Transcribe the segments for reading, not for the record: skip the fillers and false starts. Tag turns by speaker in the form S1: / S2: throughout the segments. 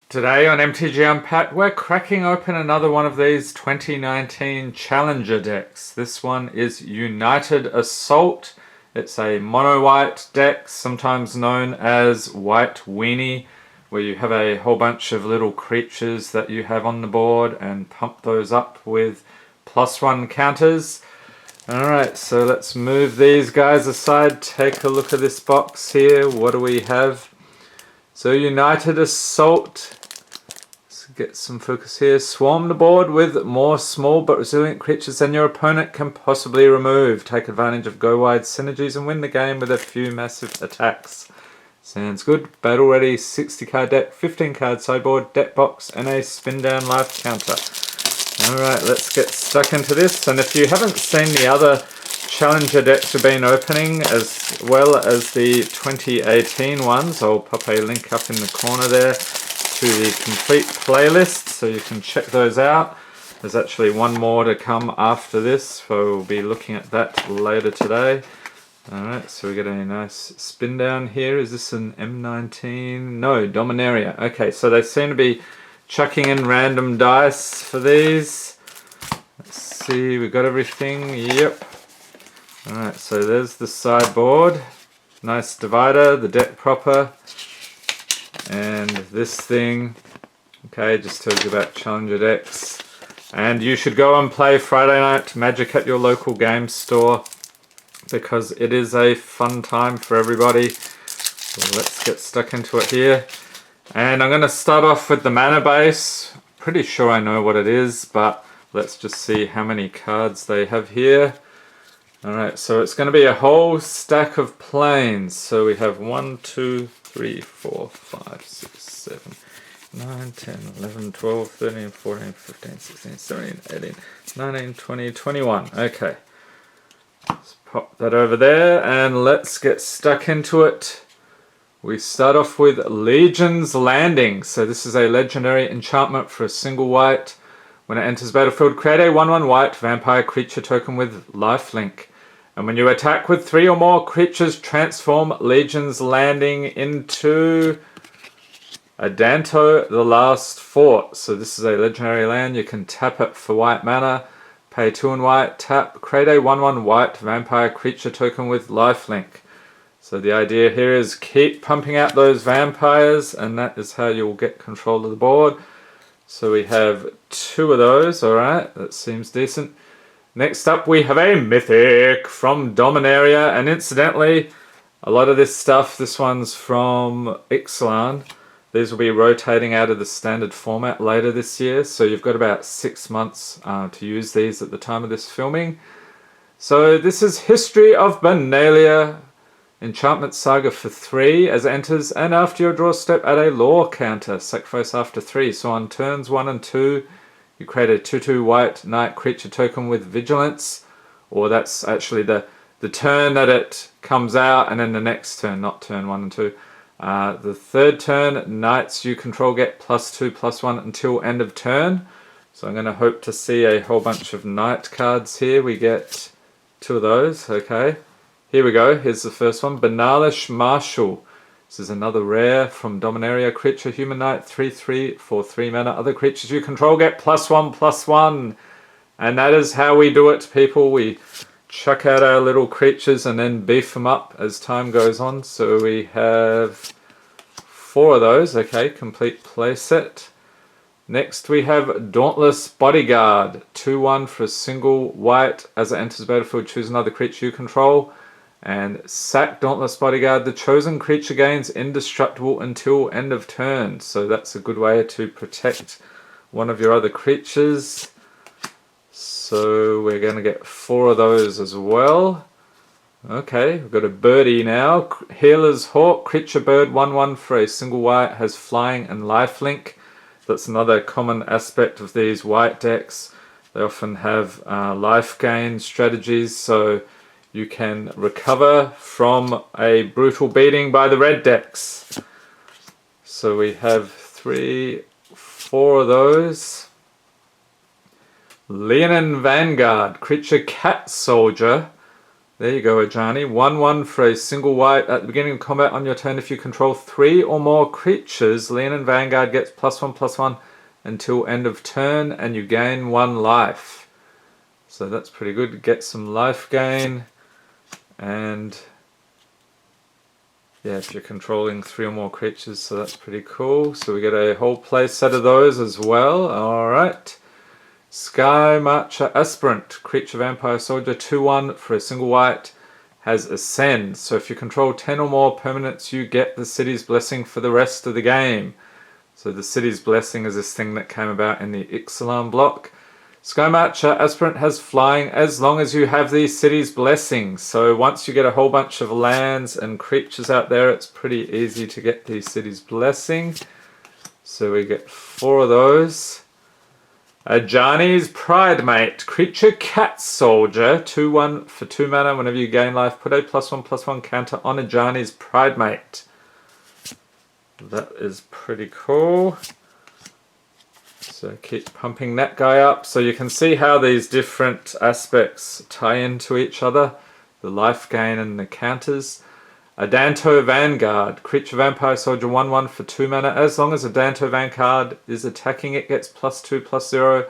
S1: Today on MTG Unpacked, we're cracking open another one of these 2019 Challenger decks. This one is United Assault. It's a mono-white deck, sometimes known as White Weenie, where you have a whole bunch of little creatures that you have on the board and pump those up with +1 counters. Alright, so let's move these guys aside. Take a look at this box here. What do we have? So United Assault. Get some focus here. Swarm the board with more small but resilient creatures than your opponent can possibly remove. Take advantage of go-wide synergies and win the game with a few massive attacks. Sounds good. Battle ready, 60 card deck, 15 card sideboard, deck box, and a spin down life counter. Alright, let's get stuck into this. And if you haven't seen the other Challenger decks we've been opening, as well as the 2018 ones, I'll pop a link up in the corner there to the complete playlist so you can check those out. There's actually one more to come after this, so we'll be looking at that later today. Alright, so we get a nice spin down here. Is this an M19? No, Dominaria. Okay, so they seem to be chucking in random dice for these. Let's see, we got everything. Yep. Alright, so there's the sideboard. Nice divider, the deck proper. And this thing, okay, just tells you about Challenger decks. And you should go and play Friday Night Magic at your local game store, because it is a fun time for everybody. So let's get stuck into it here. And I'm going to start off with the mana base. Pretty sure I know what it is, but let's just see how many cards they have here. Alright, so it's going to be a whole stack of planes. So we have 1, 2, 3, 4, 5, 6, 7, 9, 10, 11, 12, 13, 14, 15, 16, 17, 18, 19, 20, 21. Okay. Let's pop that over there and let's get stuck into it. We start off with Legion's Landing. So this is a legendary enchantment for a single white. When it enters battlefield, create a 1/1 white vampire creature token with lifelink. And when you attack with 3 or more creatures, transform Legion's Landing into Adanto, the Last Fort. So this is a legendary land. You can tap it for white mana, pay 2 and white, tap, create a 1/1 white vampire creature token with lifelink. So the idea here is keep pumping out those vampires, and that is how you'll get control of the board. So we have 2 of those, alright, that seems decent. Next up we have a Mythic from Dominaria, and incidentally, a lot of this stuff, this one's from Ixalan. These will be rotating out of the standard format later this year, so you've got about 6 months to use these at the time of this filming. So this is History of Benalia, Enchantment Saga for 3 as it enters, and after your draw step add a lore counter, sacrifice after 3. So on turns 1 and 2, you create a 2/2 white knight creature token with vigilance, or that's actually the turn that it comes out, and then the next turn, not turn 1 and 2. The third turn, knights you control get +2/+1 until end of turn. So I'm going to hope to see a whole bunch of knight cards here. We get 2 of those, okay. Here we go, here's the first one, Benalish Marshal. This is another rare from Dominaria, creature, human knight, 3/3 for 3 mana. Other creatures you control get +1/+1. And that is how we do it, people. We chuck out our little creatures and then beef them up as time goes on. So we have 4 of those, okay, complete playset. Next we have Dauntless Bodyguard, 2/1 for a single white. As it enters battlefield, choose another creature you control. And sack Dauntless Bodyguard. The chosen creature gains indestructible until end of turn. So that's a good way to protect one of your other creatures. So we're going to get 4 of those as well. Okay, we've got a birdie now. Healer's Hawk, creature bird, 1/1 for a single white, has flying and lifelink. That's another common aspect of these white decks. They often have life gain strategies, so you can recover from a brutal beating by the red decks. So we have 3, 4 of those. Leonin Vanguard, creature cat soldier, There you go, Ajani. 1/1 for a single white. At the beginning of combat on your turn, if you control 3 or more creatures, Leonin Vanguard gets +1/+1 until end of turn, and you gain 1 life. So that's pretty good. Get some life gain. And yeah, if you're controlling 3 or more creatures, so that's pretty cool. So we get a whole play set of those as well. Alright. Sky Marcher Aspirant, creature vampire soldier, 2/1 for a single white, has Ascend. So if you control 10 or more permanents, you get the City's Blessing for the rest of the game. So the City's Blessing is this thing that came about in the Ixalan block. Sky Marcher Aspirant has flying as long as you have the City's Blessing. So once you get a whole bunch of lands and creatures out there, it's pretty easy to get the City's Blessing. So we get 4 of those. Ajani's Pridemate, creature cat soldier, 2/1 for 2 mana. Whenever you gain life, put a +1/+1 counter on Ajani's Pridemate. That is pretty cool. So keep pumping that guy up. So you can see how these different aspects tie into each other. The life gain and the counters. Dauntless Vanguard, creature vampire soldier, 1/1 for 2 mana. As long as a Dauntless Vanguard is attacking, it gets +2/+0.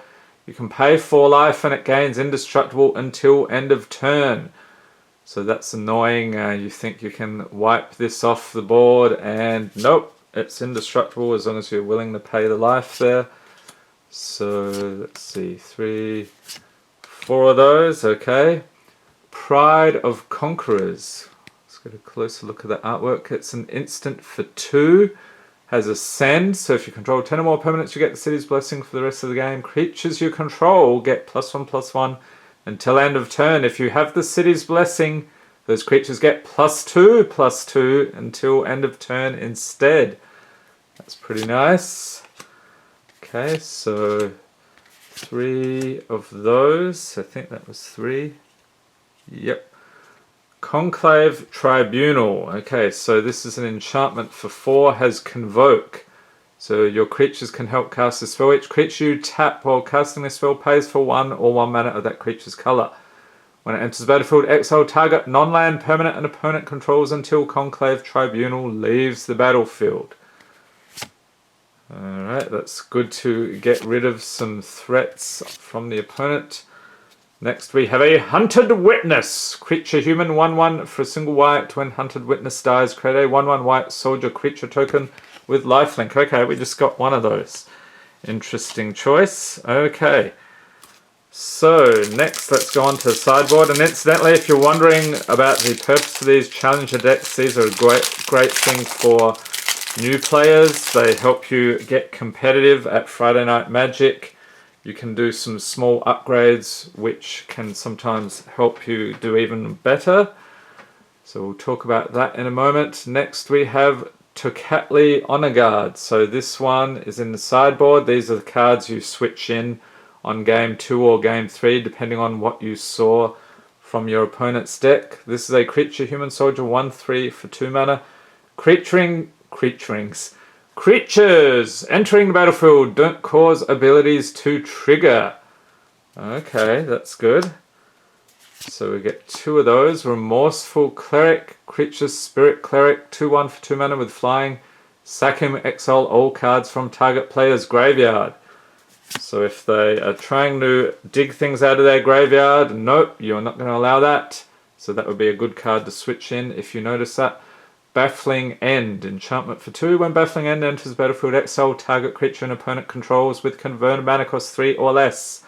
S1: You can pay 4 life and it gains indestructible until end of turn. So that's annoying. You think you can wipe this off the board, and nope, it's indestructible as long as you're willing to pay the life there. So let's see, 3, 4 of those. Okay. Pride of Conquerors. Get a closer look at the artwork. It's an instant for 2, has Ascend, so if you control 10 or more permanents, you get the City's Blessing for the rest of the game. Creatures you control get +1/+1 until end of turn. If you have the City's Blessing, those creatures get +2/+2 until end of turn instead. That's pretty nice. Okay, so 3 of those. I think that was 3. Yep. Conclave Tribunal. Okay, so this is an enchantment for 4, has Convoke. So your creatures can help cast a spell. Each creature you tap while casting the spell pays for 1 or 1 mana of that creature's colour. When it enters the battlefield, exile target non-land permanent an opponent controls until Conclave Tribunal leaves the battlefield. Alright, that's good to get rid of some threats from the opponent. Next we have a Hunted Witness. Creature human, 1/1 for a single white. When Hunted Witness dies, create a 1/1 white soldier creature token with lifelink. Okay, we just got one of those. Interesting choice. Okay. So, next let's go on to the sideboard. And incidentally, if you're wondering about the purpose of these challenger decks, these are a great thing for new players. They help you get competitive at Friday Night Magic. You can do some small upgrades which can sometimes help you do even better. So we'll talk about that in a moment. Next we have Tocatli Honor Guard. So this one is in the sideboard. These are the cards you switch in on game 2 or game 3 depending on what you saw from your opponent's deck. This is a creature human soldier, 1/3 for 2 mana. Creatures entering the battlefield don't cause abilities to trigger. Okay, that's good. So we get 2 of those. Remorseful Cleric, creature spirit cleric, 2/1 for 2 mana with flying. Sack him, exile all cards from target player's graveyard. So if they are trying to dig things out of their graveyard, nope, you're not going to allow that. So that would be a good card to switch in if you notice that. Baffling End, enchantment for 2. When Baffling End enters the battlefield, exile target creature an opponent controls with converted mana cost 3 or less.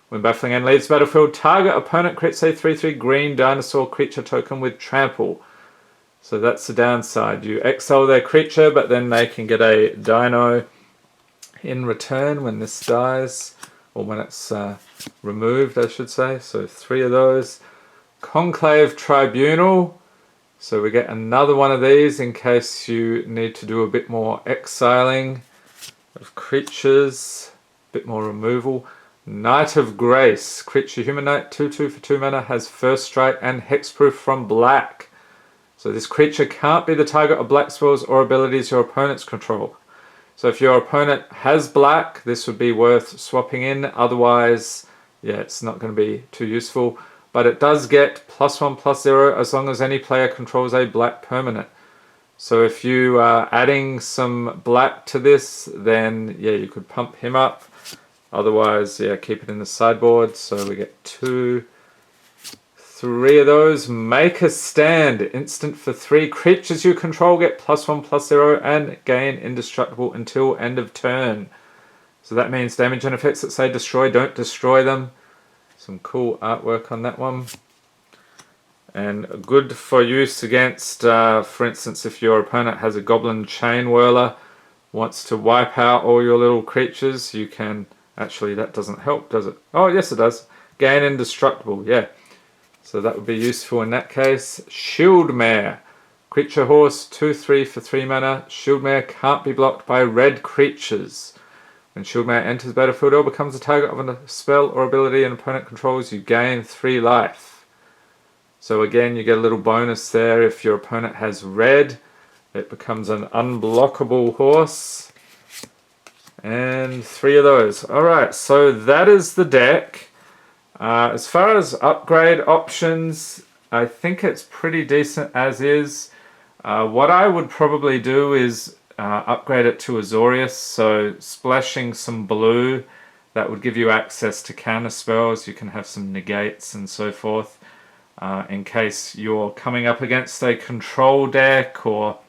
S1: When Baffling End leaves the battlefield, target opponent creates a 3/3 green dinosaur creature token with trample. So that's the downside. You exile their creature, but then they can get a dino in return when this dies, or when it's removed, I should say. So 3 of those. Conclave Tribunal. So we get another one of these in case you need to do a bit more exiling of creatures, a bit more removal. Knight of Grace, creature human knight, 2/2 for 2 mana, has first strike and hexproof from black. So this creature can't be the target of black spells or abilities your opponents control. So if your opponent has black, this would be worth swapping in. Otherwise, yeah, it's not going to be too useful. but it does get +1/+0 as long as any player controls a black permanent. So if you are adding some black to this, then yeah, you could pump him up. Otherwise, yeah, keep it in the sideboard. So we get 2, 3 of those. Make a stand. Instant for 3. Creatures you control get +1/+0 and gain indestructible until end of turn. So that means damage and effects that say destroy, don't destroy them. Some cool artwork on that one. And good for use against, for instance, if your opponent has a Goblin Chain Whirler, wants to wipe out all your little creatures, you can... Actually, that doesn't help, does it? Oh, yes it does. Gain indestructible, yeah. So that would be useful in that case. Shieldmare. Creature horse, 2/3 for 3 mana. Shieldmare can't be blocked by red creatures. When Shieldmare enters the battlefield or becomes the target of a spell or ability an opponent controls, you gain 3 life. So again, you get a little bonus there. If your opponent has red, it becomes an unblockable horse. And 3 of those. Alright, so that is the deck. As far as upgrade options, I think it's pretty decent as is. What I would probably do is upgrade it to Azorius, so splashing some blue, that would give you access to counter spells. You can have some negates and so forth, in case you're coming up against a control deck or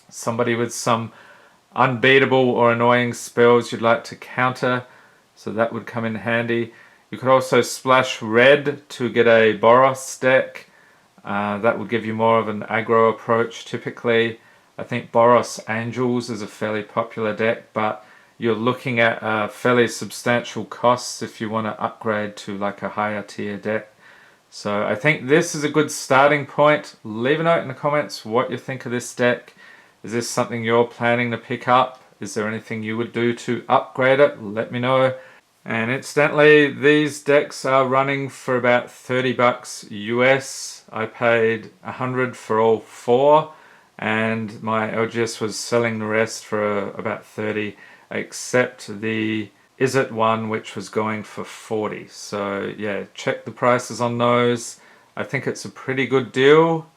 S1: somebody with some unbeatable or annoying spells you'd like to counter, so that would come in handy. You could also splash red to get a Boros deck. That would give you more of an aggro approach typically. I think Boros Angels is a fairly popular deck, but you're looking at fairly substantial costs if you want to upgrade to like a higher tier deck. So I think this is a good starting point. Leave a note in the comments what you think of this deck. Is this something you're planning to pick up? Is there anything you would do to upgrade it? Let me know. And incidentally, these decks are running for about $30 US. I paid 100 for all 4, and my LGS was selling the rest for about 30, except the Is It one, which was going for 40. So yeah, check the prices on those. I think it's a pretty good deal.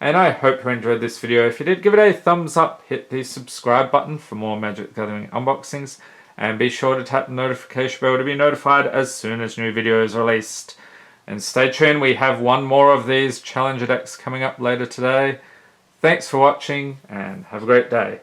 S1: And I hope you enjoyed this video. If you did, give it a thumbs up, hit the subscribe button for more Magic the Gathering unboxings, and be sure to tap the notification bell to be notified as soon as new videos are released. And stay tuned, we have one more of these Challenger decks coming up later today. Thanks for watching, and have a great day.